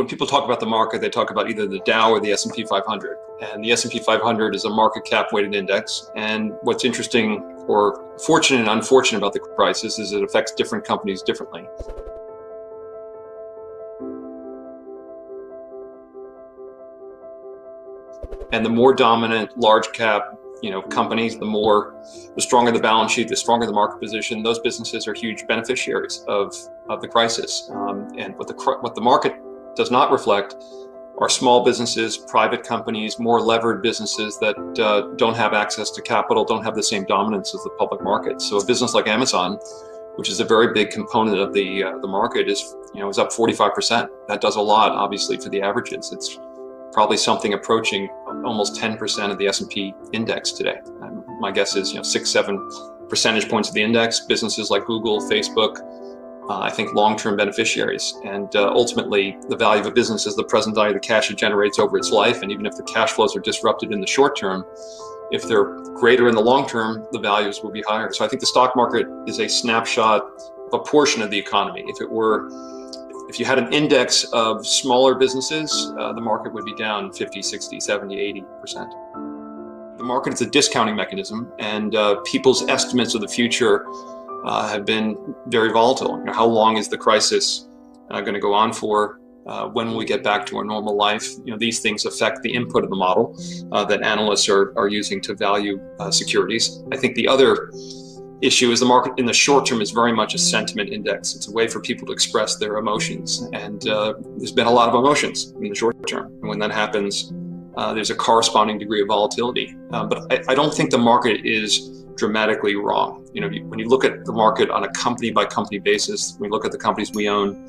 when people talk about the market, they talk about either the Dow or the S&P 500. And the S&P 500 is a market cap weighted index. And what's interesting or fortunate and unfortunate about the crisis is it affects different companies differently. And the more dominant large cap companies, the stronger the balance sheet, the stronger the market position. Those businesses are huge beneficiaries of the crisis. And what the market does not reflect are small businesses, private companies, more levered businesses that don't have access to capital, don't have the same dominance as the public market. So a business like Amazon, which is a very big component of the market, is up 45%. That does a lot, obviously, for the averages. It's probably something approaching almost 10% of the S&P index today. My guess is 6-7 percentage points of the index. Businesses like Google, Facebook, I think long-term beneficiaries. And ultimately, the value of a business is the present value of the cash it generates over its life. And even if the cash flows are disrupted in the short term, if they're greater in the long term, the values will be higher. So I think the stock market is a snapshot of a portion of the economy. If you had an index of smaller businesses, the market would be down 50, 60, 70, 80%. The market is a discounting mechanism, and people's estimates of the future have been very volatile. How long is the crisis going to go on for? When will we get back to our normal life? These things affect the input of the model that analysts are using to value securities. I think the other issue is the market in the short term is very much a sentiment index. It's a way for people to express their emotions. And there's been a lot of emotions in the short term. And when that happens, there's a corresponding degree of volatility. But I don't think the market is dramatically wrong. When you look at the market on a company by company basis, when you look at the companies we own,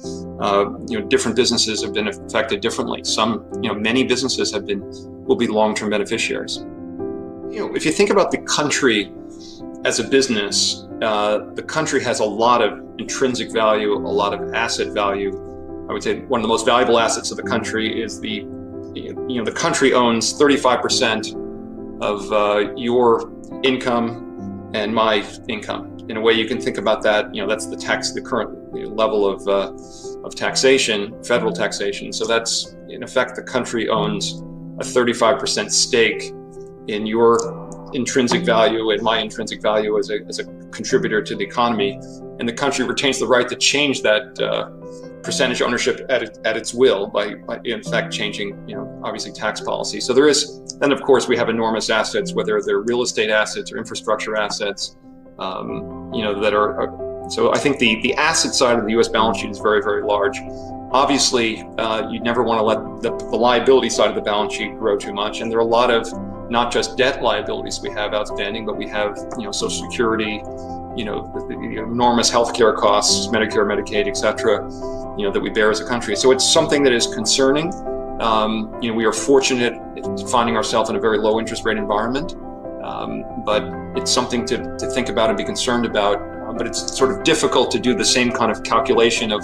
different businesses have been affected differently. Many businesses will be long-term beneficiaries. If you think about the country as a business, the country has a lot of intrinsic value, a lot of asset value. I would say one of the most valuable assets of the country is the country owns 35% of your income and my income. In a way, you can think about that. That's the current level of taxation, federal taxation. So that's, in effect, the country owns a 35% stake in your intrinsic value and my intrinsic value as a contributor to the economy, and the country retains the right to change that percentage ownership at its will by in fact changing obviously tax policy. So then of course we have enormous assets, whether they're real estate assets or infrastructure assets, that are. So I think the asset side of the U.S. balance sheet is very, very large. Obviously, you never want to let the liability side of the balance sheet grow too much, and there are a lot of not just debt liabilities we have outstanding, but we have Social Security, the enormous healthcare costs, Medicare, Medicaid, et cetera, that we bear as a country. So it's something that is concerning. We are fortunate finding ourselves in a very low interest rate environment, but it's something to think about and be concerned about. But it's sort of difficult to do the same kind of calculation of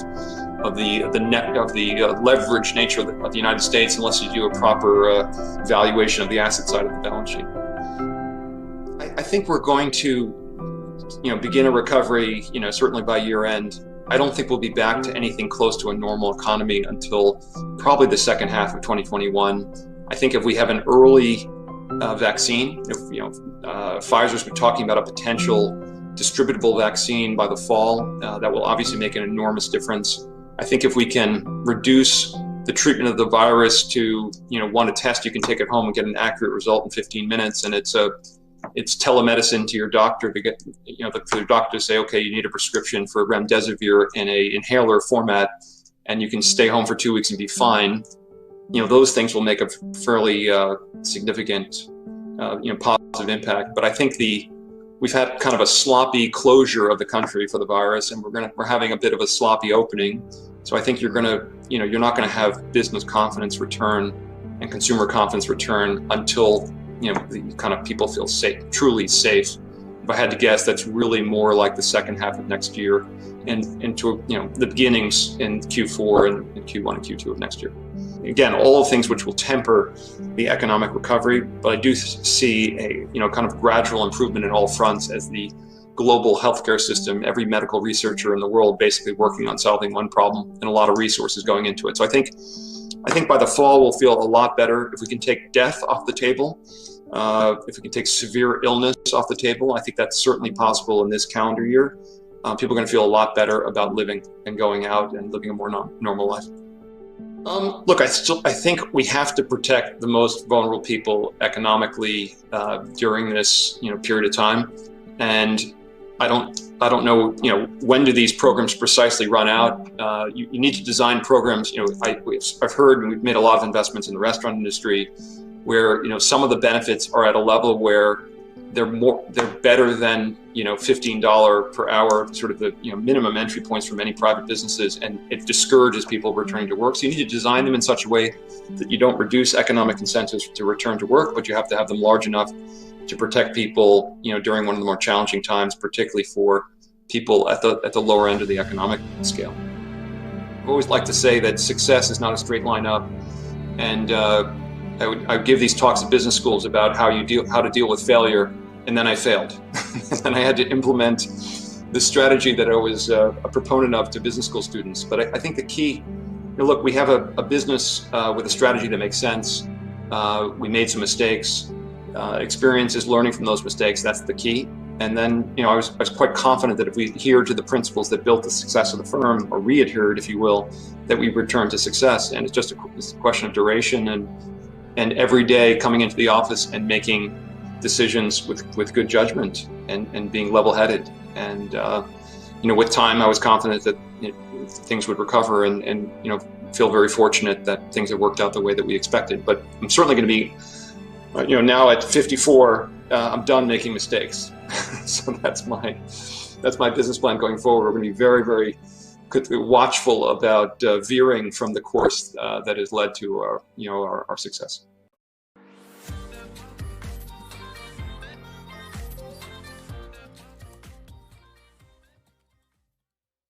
the leverage nature of the United States unless you do a proper valuation of the asset side of the balance sheet. I think we're going to begin a recovery certainly by year end. I don't think we'll be back to anything close to a normal economy until probably the second half of 2021. I think if we have an early vaccine, if Pfizer's been talking about a potential distributable vaccine by the fall, that will obviously make an enormous difference. I think if we can reduce the treatment of the virus to, a test you can take at home and get an accurate result in 15 minutes, and it's telemedicine to your doctor to get, the doctor to say, okay, you need a prescription for remdesivir in a inhaler format, and you can stay home for 2 weeks and be fine. Those things will make a fairly significant, positive impact. But I think we've had kind of a sloppy closure of the country for the virus, and we're having a bit of a sloppy opening. So I think you're not going to have business confidence return and consumer confidence return until the kind of people feel safe, truly safe. If I had to guess, that's really more like the second half of next year, and into the beginnings in Q4 and Q1 and Q2 of next year. Again, all things which will temper the economic recovery, but I do see a kind of gradual improvement in all fronts as the global healthcare system, every medical researcher in the world basically working on solving one problem, and a lot of resources going into it. So I think I think by the fall we'll feel a lot better if we can take death off the table, if we can take severe illness off the table. I think that's certainly possible in this calendar year. People are going to feel a lot better about living and going out and living a more normal life. Look, I think we have to protect the most vulnerable people economically during this period of time, and I don't know when do these programs precisely run out. You need to design programs. I've heard, and we've made a lot of investments in the restaurant industry, where some of the benefits are at a level where they're better than $15 per hour, sort of the minimum entry points for many private businesses, and it discourages people returning to work. So you need to design them in such a way that you don't reduce economic incentives to return to work, but you have to have them large enough to protect people during one of the more challenging times, particularly for people at the lower end of the economic scale. I always like to say that success is not a straight line up, and I would give these talks at business schools about how to deal with failure, and then I failed. And I had to implement the strategy that I was a proponent of to business school students. But I think the key, look, we have a business with a strategy that makes sense. We made some mistakes. Experience is learning from those mistakes. That's the key. And then, I was quite confident that if we adhered to the principles that built the success of the firm, or re-adhered, if you will, that we return to success. And it's just it's a question of duration and every day coming into the office and making decisions with good judgment and being level-headed. And with time, I was confident that things would recover, and feel very fortunate that things have worked out the way that we expected. But I'm certainly going to be, now at 54, I'm done making mistakes. So that's my business plan going forward. We're going to be very, very watchful about veering from the course that has led to our success.